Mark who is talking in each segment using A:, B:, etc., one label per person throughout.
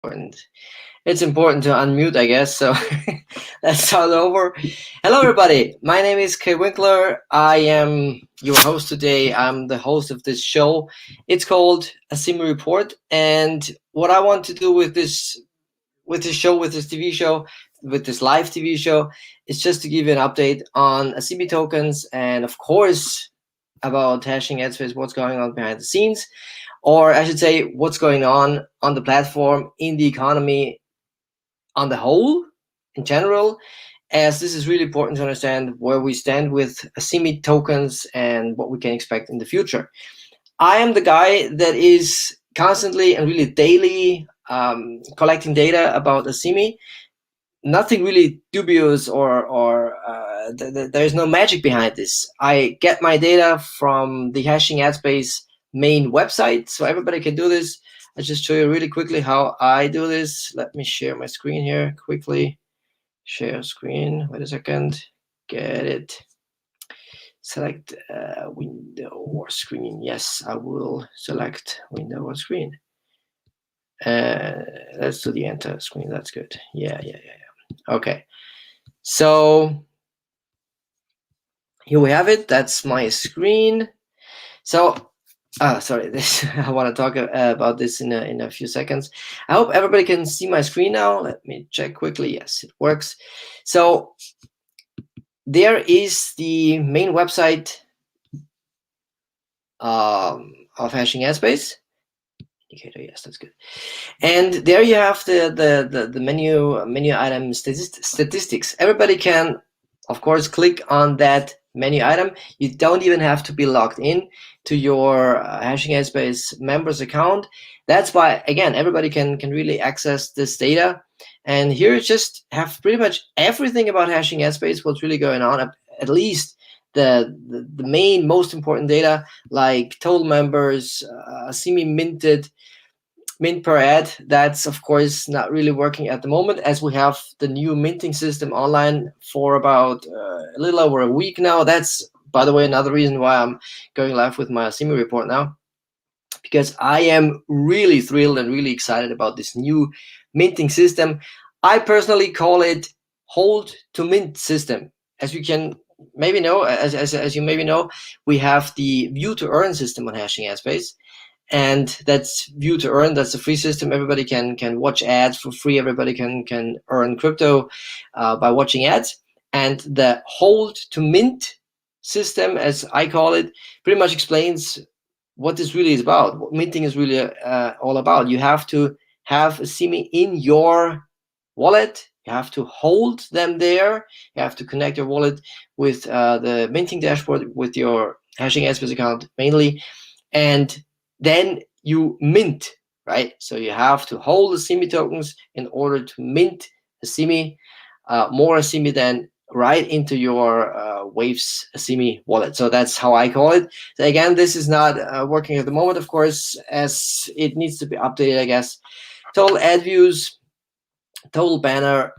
A: important. It's important to unmute, I guess. So let's start over. Hello, everybody. My name is Winkler. I am your host today. I'm the host of this show. It's called ASIMI Report, and what I want to do with this show, with this TV show, with this live TV show, is just to give you an update on ASIMI tokens, and of course about hashing headspace, what's going on behind the scenes, or I should say, what's going on the platform, in the economy on the whole, in general, as this is really important to understand where we stand with ASIMI tokens and what we can expect in the future. I am the guy that is constantly and really daily collecting data about ASIMI. Nothing really dubious or there's no magic behind this. I get my data from the hashing headspace main website, so everybody can do this. I'll just show you really quickly how I do this. Let me share my screen here quickly. Share screen. Wait a second. Get it. Select window or screen. Yes, I will select window or screen. Let's do the enter screen. That's good. Yeah. Okay. So here we have it. That's my screen. So sorry, this I want to talk about this in a few seconds. I hope everybody can see my screen now. Let me check quickly. Yes, it works. So there is the main website of hashing headspace. Indicator, yes, that's good. And there you have the menu item statistics. Everybody can, of course, click on that menu item. You don't even have to be logged in to your hashing headspace members account. That's why, again, everybody can really access this data. And here you just have pretty much everything about hashing headspace, what's really going on, at least the main, most important data, like total members, ASIMI mint per ad. That's of course not really working at the moment, as we have the new minting system online for about a little over a week now. That's, by the way, another reason why I'm going live with my ASIMI report now, because I am really thrilled and really excited about this new minting system. I personally call it hold to mint system. As you can maybe know, as you maybe know, we have the view to earn system on hashing headspace. And that's view to earn. That's a free system. Everybody can watch ads for free. Everybody can earn crypto by watching ads. And the hold to mint system, as I call it, pretty much explains what this really is about, what minting is really all about. You have to have ASIMI in your wallet. You have to hold them there. You have to connect your wallet with the minting dashboard with your hashing headspace account mainly, and then you mint, right? So you have to hold ASIMI tokens in order to mint ASIMI, more ASIMI than right into your Waves ASIMI wallet. So that's how I call it. So again, this is not working at the moment, of course, as it needs to be updated, I guess. Total ad views, total banner,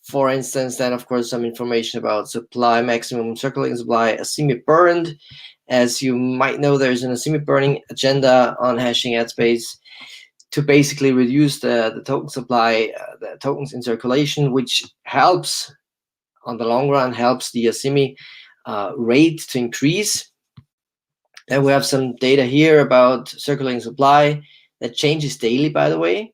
A: for instance, then of course some information about supply, maximum circulating supply, ASIMI burned. As you might know, there's an ASIMI burning agenda on hashing headspace to basically reduce the token supply, the tokens in circulation, which helps on the long run, helps the ASIMI rate to increase. Then we have some data here about circulating supply that changes daily, by the way.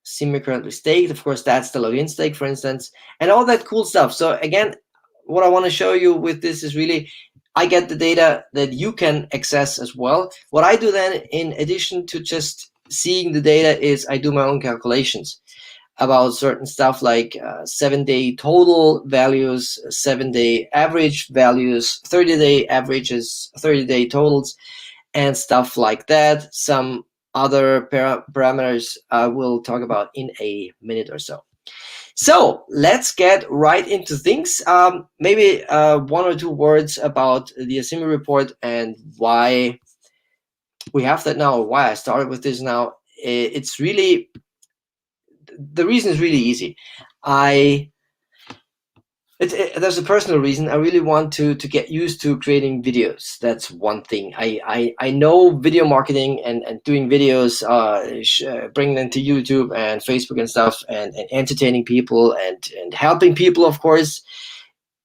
A: ASIMI currently staked, of course, that's the login stake, for instance, and all that cool stuff. So again, what I want to show you with this is really, I get the data that you can access as well. What I do then, in addition to just seeing the data, is I do my own calculations about certain stuff like 7-day total values, 7-day average values, 30-day averages, 30-day totals, and stuff like that. Some other parameters I will talk about in a minute or so. So let's get right into things. Maybe 1 or 2 words about the ASIMI report and why we have that now, or why I started with this now. It's really, the reason is really easy. ASIMI there's a personal reason. I really want to get used to creating videos. That's one thing. I know video marketing and doing videos, bringing them to YouTube and Facebook and stuff, and entertaining people and helping people, of course,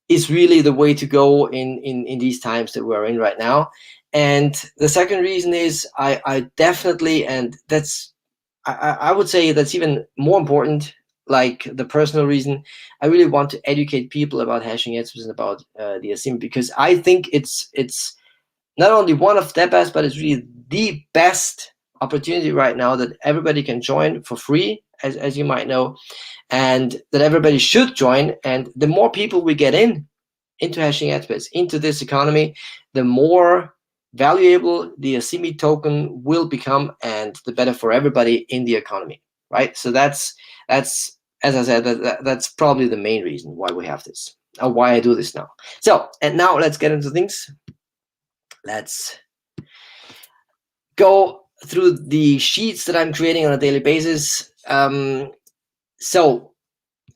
A: is really the way to go in these times that we're in right now. And the second reason is I definitely, and that's I would say that's even more important, like the personal reason. I really want to educate people about hashing experts and about the ASIMI, because I think it's not only one of the best, but it's really the best opportunity right now that everybody can join for free, as you might know, and that everybody should join. And the more people we get into hashing experts, into this economy, the more valuable the ASIMI token will become, and the better for everybody in the economy, right? So that's as I said, that's probably the main reason why we have this, or why I do this now. So, and now let's get into things. Let's go through the sheets that I'm creating on a daily basis. So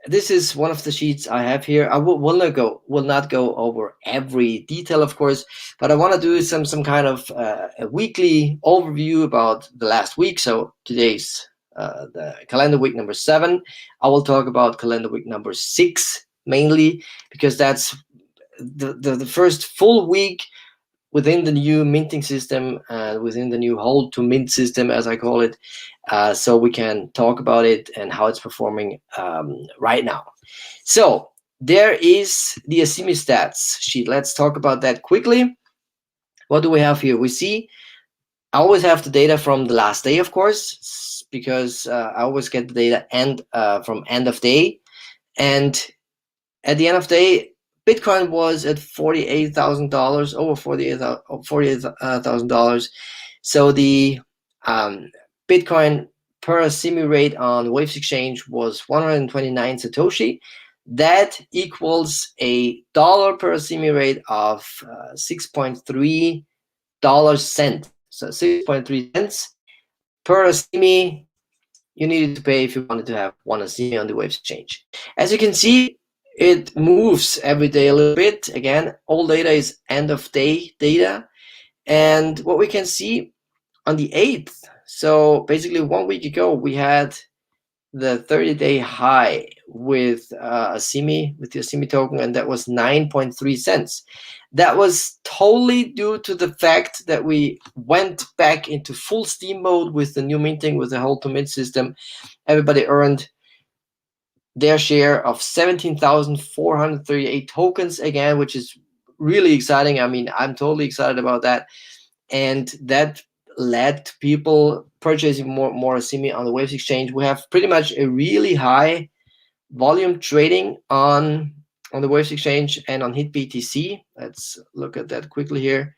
A: this is one of the sheets I have here. I will not go over every detail, of course, but I want to do some kind of a weekly overview about the last week. So today's the calendar week number 7. I will talk about calendar week number 6 mainly, because that's the first full week within the new minting system, within the new hold to mint system, as I call it. So we can talk about it and how it's performing right now. So there is the ASIMI Stats sheet. Let's talk about that quickly. What do we have here? We see, I always have the data from the last day, of course, because I always get the data from end of day. And at the end of day, Bitcoin was at $48,000, over $48,000. So the Bitcoin per ASIMI rate on Waves Exchange was 129 Satoshi. That equals a dollar per ASIMI rate of 6.3 cents. So 6.3 cents per ASIMI you needed to pay if you wanted to have one ASIMI on the Waves Exchange. As you can see, it moves every day a little bit. Again, all data is end of day data. And what we can see on the 8th, so basically 1 week ago, we had the 30-day high with ASIMI, with the ASIMI token, and that was 9.3 cents. That was totally due to the fact that we went back into full steam mode with the new minting, with the hold to mint system. Everybody earned their share of 17,438 tokens again, which is really exciting. I mean, I'm totally excited about that. And that led to people purchasing more ASIMI on the Waves Exchange. We have pretty much a really high volume trading on the Waves Exchange and on HitBTC. Let's look at that quickly here.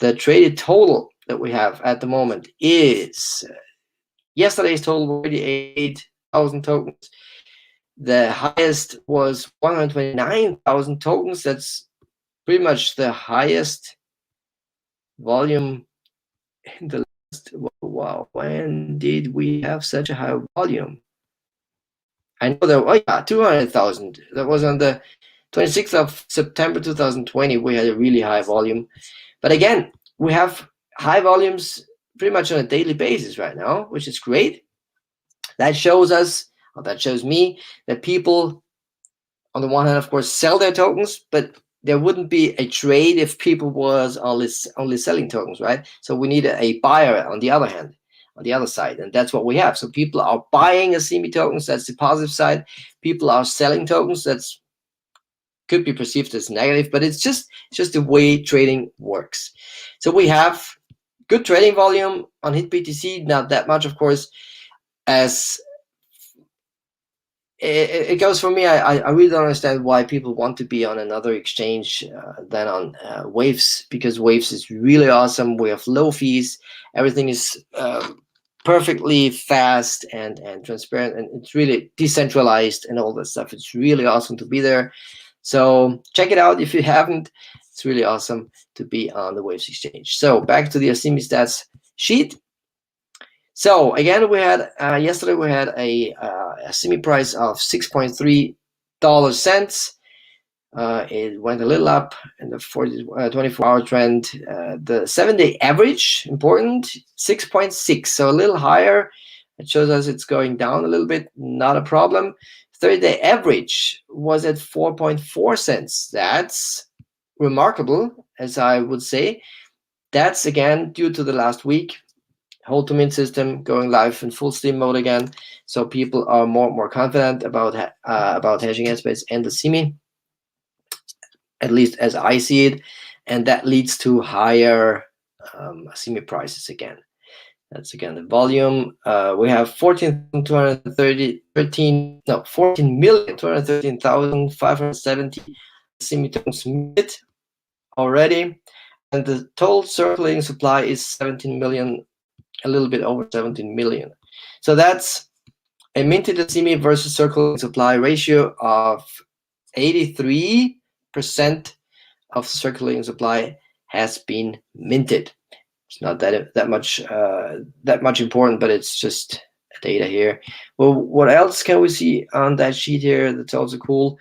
A: The traded total that we have at the moment is yesterday's total, 38,000 tokens. The highest was 129,000 tokens. That's pretty much the highest volume in the last. Wow, when did we have such a high volume? I know that, oh yeah, 200,000. That was on the 26th of September 2020. We had a really high volume. But again, we have high volumes pretty much on a daily basis right now, which is great. That shows us, or that shows me, that people, on the one hand, of course, sell their tokens, but there wouldn't be a trade if people was only selling tokens, right? So we need a buyer on the other hand, on the other side, and that's what we have. So people are buying ASIMI tokens, that's the positive side. People are selling tokens, that's could be perceived as negative, but it's just the way trading works. So we have good trading volume on HitBTC, not that much, of course, as it goes for me. I really don't understand why people want to be on another exchange than on Waves, because Waves is really awesome. We have low fees. Everything is perfectly fast and transparent, and it's really decentralized and all that stuff. It's really awesome to be there. So check it out if you haven't. It's really awesome to be on the Waves exchange. So back to the ASIMI Stats sheet. So again, we had yesterday we had a ASIMI price of $6.3 cents. It went a little up in the 24-hour trend. The 7-day average, important, 6.6, so a little higher. It shows us it's going down a little bit, not a problem. 30-day average was at 4.4 cents. That's remarkable, as I would say. That's again due to the last week hold to mint system going live in full steam mode again. So people are more confident about hashing headspace and the ASIMI, at least as I see it, and that leads to higher ASIMI prices again. That's again the volume. We have 14,213,570 ASIMI tokens minted already, and the total circulating supply is 17 million, a little bit over 17 million. So that's a minted ASIMI versus circulating supply ratio of 83% of circulating supply has been minted. It's not that much important, but it's just data here. Well, what else can we see on that sheet here that's also cool?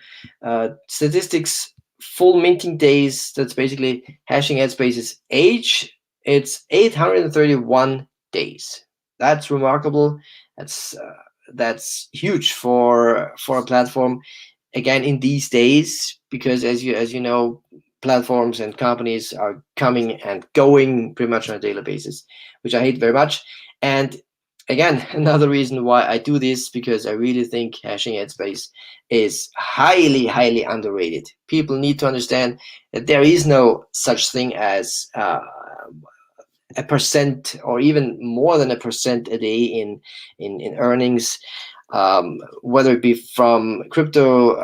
A: Statistics, full minting days. That's basically hashing headspace's age. It's 831 days. That's remarkable. That's huge for a platform. Again, in these days, because as you know, platforms and companies are coming and going pretty much on a daily basis, which I hate very much. And again, another reason why I do this, because I really think hashing headspace is highly underrated. People need to understand that there is no such thing as a percent or even more than a percent a day in earnings, whether it be from crypto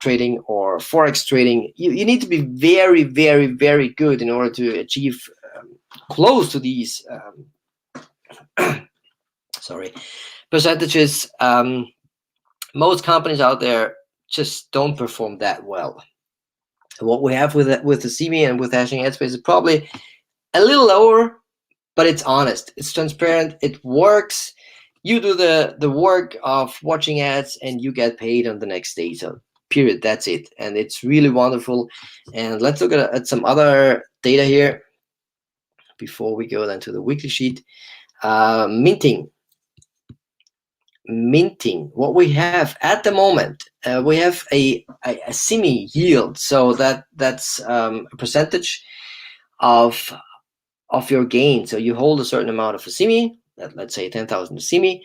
A: trading or forex trading. You need to be very good in order to achieve close to these percentages. Most companies out there just don't perform that well. What we have with the ASIMI and with hashing headspace is probably a little lower, but it's honest, it's transparent, it works. You do the work of watching ads and you get paid on the next day. So period, that's it. And it's really wonderful. And let's look at some other data here before we go then to the weekly sheet. Minting. What we have at the moment, we have a ASIMI yield. So that's a percentage of your gain. So you hold a certain amount of ASIMI, let's say 10,000 ASIMI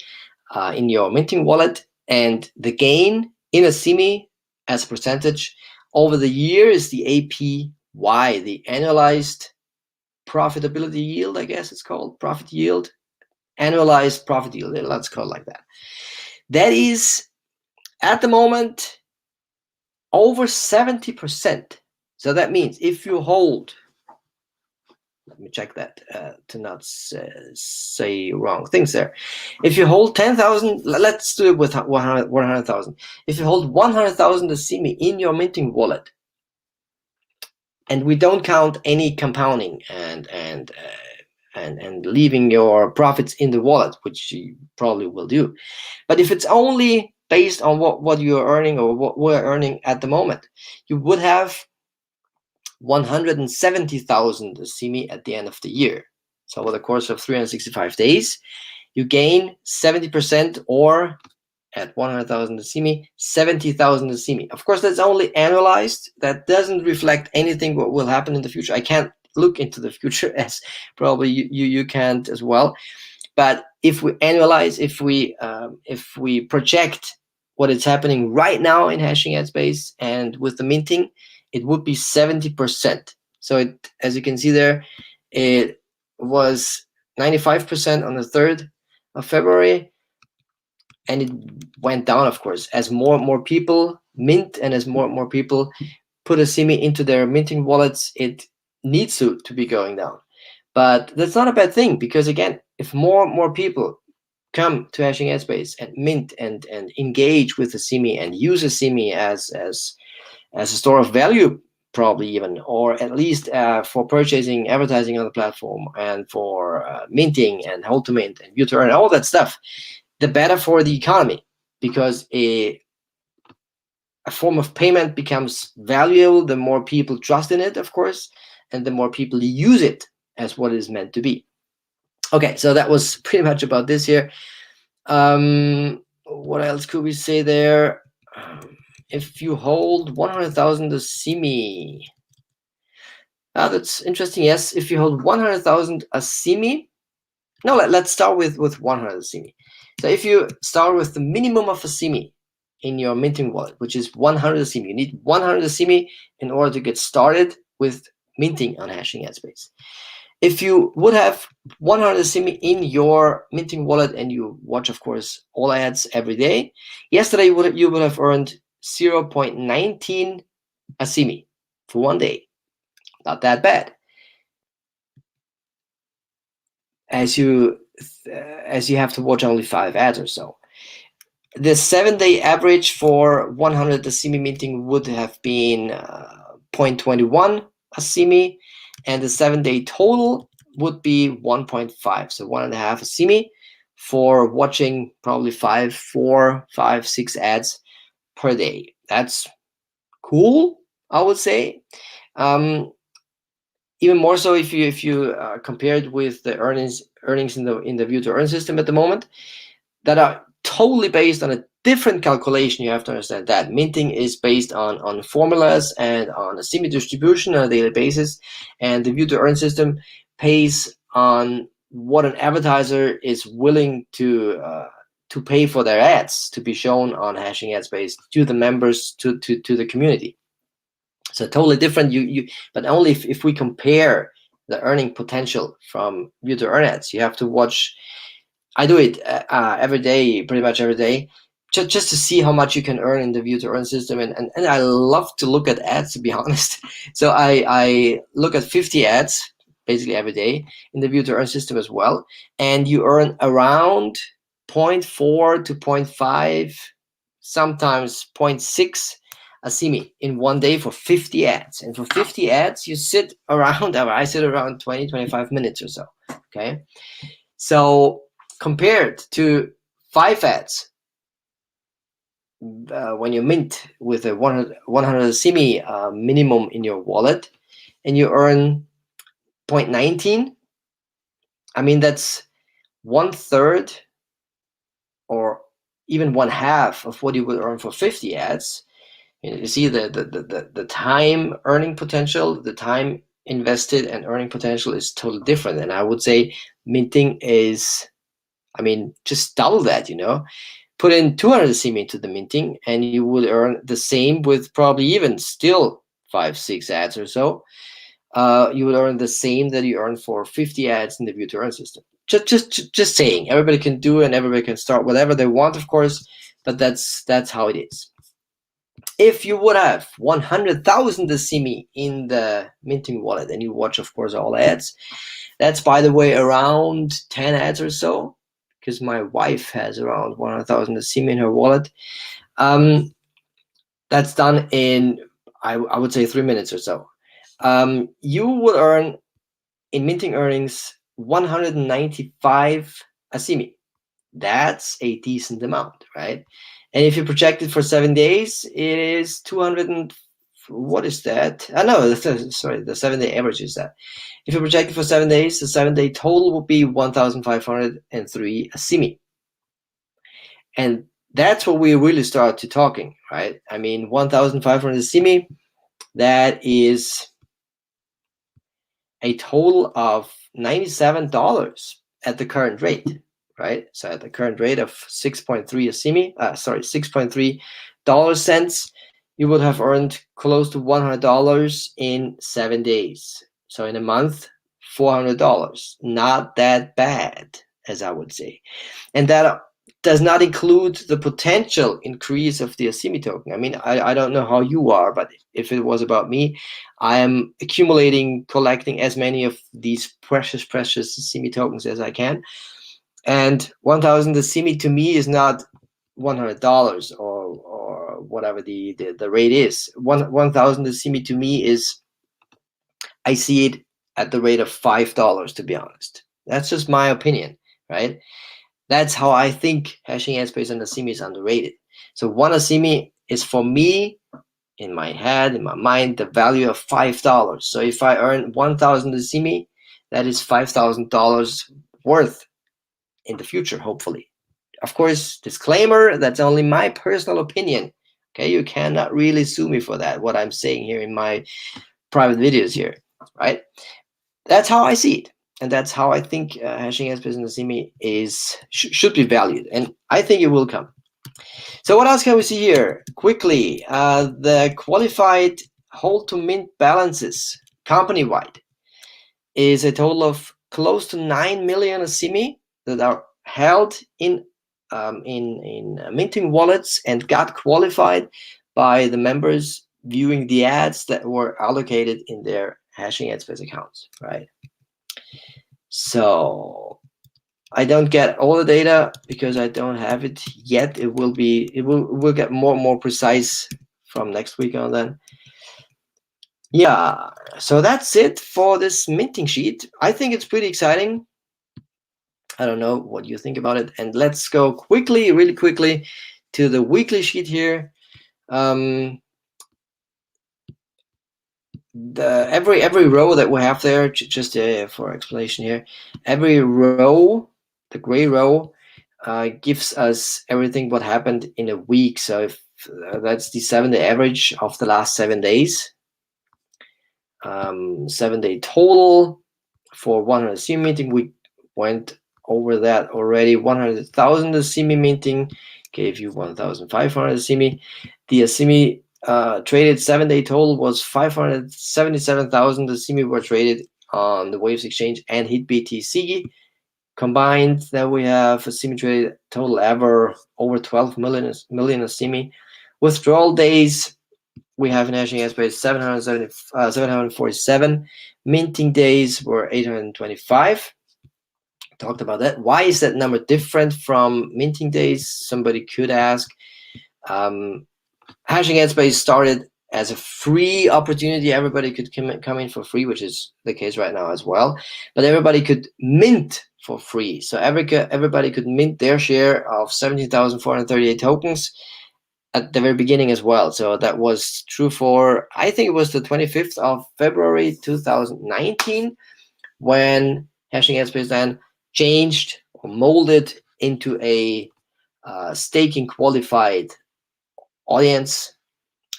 A: in your minting wallet, and the gain in ASIMI as a percentage over the year is the APY, the annualized profitability yield, I guess it's called, profit yield, annualized profit yield, let's call it like that. That is at the moment over 70%. So that means if you hold, let me check that to not say wrong things there. If you hold 10,000, let's do it with 100,000. If you hold 100,000 ASIMI in your minting wallet, and we don't count any compounding and leaving your profits in the wallet, which you probably will do. But if it's only based on what you're earning or what we're earning at the moment, you would have 170,000 ASIMI at the end of the year. So over the course of 365 days, you gain 70%, or at 100,000 ASIMI, 70,000 ASIMI. Of course, that's only annualized. That doesn't reflect anything what will happen in the future. I can't look into the future, as probably you can't as well. But if we annualize, if we project what is happening right now in hashing headspace and with the minting, it would be 70%. So it, as you can see there, it was 95% on the 3rd of February, and it went down, of course, as more and more people mint and as more and more people put ASIMI into their minting wallets. It needs to be going down. But that's not a bad thing, because again, if more and more people come to hashing headspace and mint and engage with ASIMI and use ASIMI as a store of value, probably even, or at least for purchasing advertising on the platform and for minting and hold to mint and view to earn, all that stuff, the better for the economy, because a a form of payment becomes valuable, the more people trust in it, of course, and the more people use it as what it is meant to be. Okay, so that was pretty much about this here. What else could we say there? If you hold 100,000 ASIMI, that's interesting. Yes, if you hold 100,000 ASIMI, no, let's start with 100 ASIMI. So if you start with the minimum of ASIMI in your minting wallet, which is 100 ASIMI, you need 100 ASIMI in order to get started with minting on Hashing Headspace. If you would have 100 ASIMI in your minting wallet and you watch, of course, all ads every day, yesterday you would have earned 0.19 ASIMI for one day. Not that bad. As you have to watch only 5 ads or so. The 7-day average for 100 ASIMI minting would have been 0.21 ASIMI, and the 7-day total would be 1.5, so 1.5 ASIMI for watching probably 4, 5, 6 ads per day. That's cool, I would say. Even more so if you compare it with the earnings in the view to earn system at the moment, that are totally based on a different calculation. You have to understand that minting is based on formulas and on a ASIMI distribution on a daily basis, and the view to earn system pays on what an advertiser is willing to pay for their ads to be shown on Hashing Headspace to the members, to the community. So totally different. But only if we compare the earning potential from view to earn ads. You have to watch. I do it every day, pretty much every day, just to see how much you can earn in the view to earn system. And I love to look at ads, to be honest. So I look at 50 ads basically every day in the view to earn system as well, and you earn around 0.4 to 0.5, sometimes 0.6 ASIMI in one day for 50 ads. And for 50 ads, you sit around, I sit around 20, 25 minutes or so. Okay. So compared to 5 ads, when you mint with a 100 ASIMI minimum in your wallet, and you earn 0.19, I mean, that's 1/3 or even 1/2 of what you would earn for 50 ads. You see the time earning potential, the time invested and earning potential is totally different. And I would say minting is, I mean, just double that, Put in 200 ASIMI into the minting and you would earn the same with probably even still 5, 6 ads or so. You would earn the same that you earn for 50 ads in the view to earn system. Just saying, everybody can do it and everybody can start whatever they want, of course, but that's how it is. If you would have 100,000 ASIMI in the minting wallet and you watch, of course, all ads, that's, by the way, around 10 ads or so, because my wife has around 100,000 ASIMI in her wallet. That's done in, I would say, 3 minutes or so. You will earn in minting earnings 195 ASIMI. That's a decent amount, right? And if you project it for 7 days, it is 200 and what is that? No, sorry, the 7-day average is that. If you project it for 7 days, the 7-day total will be 1,503 ASIMI. And that's what we really start to talking, right? I mean, 1,500 ASIMI, that is a total of $97 at the current rate, right? So at the current rate of 6.3 ASIMI, 6.3 cents, you would have earned close to $100 in 7 days. So in a month, $400. Not that bad, as I would say. And that does not include the potential increase of the ASIMI token. I mean, I don't know how you are, but if it was about me, I am accumulating, collecting as many of these precious ASIMI tokens as I can. And 1,000 ASIMI to me is not $100 or whatever the rate is. 1,000 ASIMI to me is, I see it at the rate of $5, to be honest. That's just my opinion, right? That's how I think Hashing Headspace and ASIMI is underrated. So 1 ASIMI is, for me, in my head, in my mind, the value of $5. So if I earn 1,000 ASIMI, that is $5,000 worth in the future, hopefully. Of course, disclaimer, that's only my personal opinion. Okay, you cannot really sue me for that, what I'm saying here in my private videos here, right? That's how I see it. And that's how I think hashing ASIMI and ASIMI should be valued. And I think it will come. So what else can we see here? Quickly, the qualified hold to mint balances company-wide is a total of close to 9 million ASIMI that are held in minting wallets and got qualified by the members viewing the ads that were allocated in their hashing headspace accounts, right? So I don't get all the data because I don't have it yet. It will get more and more precise from next week on then. Yeah, so that's it for this minting sheet. I think it's pretty exciting. I don't know what you think about it. And let's go quickly, really quickly, to the weekly sheet here. Every row that we have there, just for explanation here, every row, the gray row, gives us everything what happened in a week. So if that's the 7-day average of the last 7 days, 7-day total for 100 ASIMI minting. We went over that already. 100,000 ASIMI minting gave you 1,500 ASIMI. The ASIMI traded 7-day total was 577,000 ASIMI were traded on the Waves exchange and hit BTC. Combined, that we have ASIMI traded total ever over 12 million ASIMI. Withdrawal days, we have in hashing headspace 747. Minting days were 825. Talked about that. Why is that number different from minting days? Somebody could ask. Hashing headspace started as a free opportunity. Everybody could come in for free, which is the case right now as well. But everybody could mint for free. So everybody could mint their share of 17,438 tokens at the very beginning as well. So that was true for, I think it was the 25th of February 2019 when hashing headspace then changed or molded into a staking qualified audience.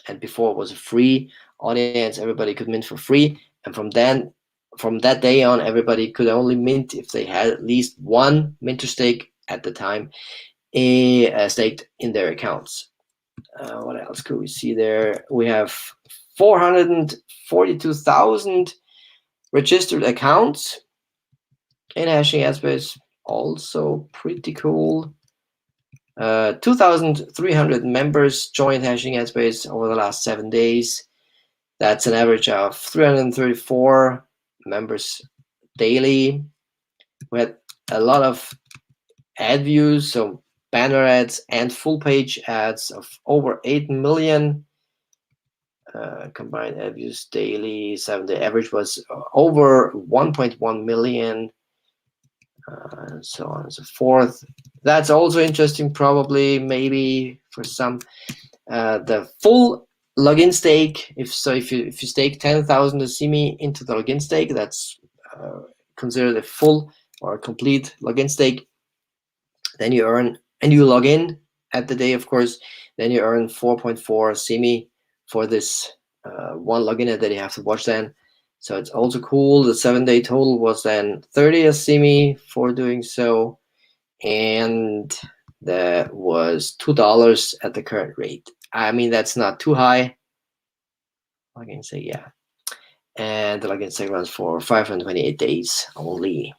A: And before it was a free audience, everybody could mint for free. And from that day on, everybody could only mint if they had at least one minter stake at the time staked in their accounts. What else could we see there? We have 442,000 registered accounts in hashing headspace. Also pretty cool. 2,300 members joined hashing headspace over the last 7 days. That's an average of 334 members daily. We had a lot of ad views, so banner ads and full page ads of over 8 million. Combined ad views daily. 7-day average was over 1.1 million. And so on and so forth. That's also interesting, probably, maybe for some. The full login stake. If you stake 10,000 ASIMI into the login stake, that's considered a full or a complete login stake. Then you earn, and you log in at the day, of course. Then you earn 4.4 ASIMI for this one login that you have to watch then. So it's also cool. The 7-day total was then 30 ASIMI for doing so, and that was $2 at the current rate. I mean, that's not too high. Login stake, yeah. And the login stake runs for 528 days only.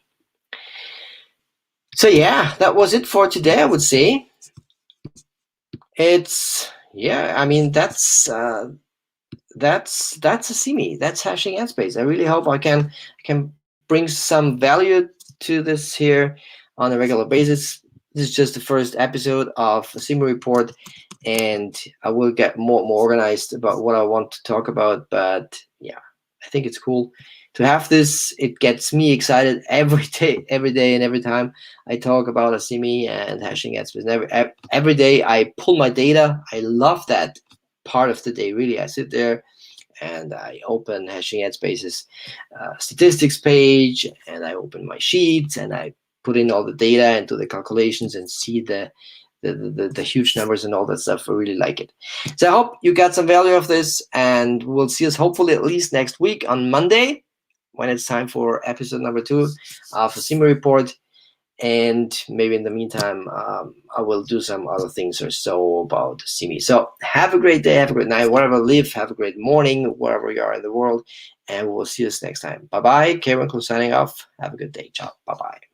A: So yeah, that was it for today, I would say. It's, yeah, I mean, that's ASIMI. That's hashing headspace. I really hope I can bring some value to this here on a regular basis. This is just the first episode of ASIMI Report, and I will get more organized about what I want to talk about. But yeah, I think it's cool to have this. It gets me excited every day and every time I talk about ASIMI and hashing headspace. Every day I pull my data. I love that. part of the day. Really, I sit there and I open Hashing Headspace's statistics page, and I open my sheets, and I put in all the data into the calculations and see the huge numbers and all that stuff. I really like it. So I hope you got some value of this, and we'll see us hopefully at least next week on Monday, when it's time for episode number 2 of ASIMI Report. And maybe in the meantime, I will do some other things or so about ASIMI. So have a great day, have a great night, wherever you live, have a great morning, wherever you are in the world, and we'll see us next time. Bye-bye. Kevin signing off. Have a good day. Ciao. Bye-bye.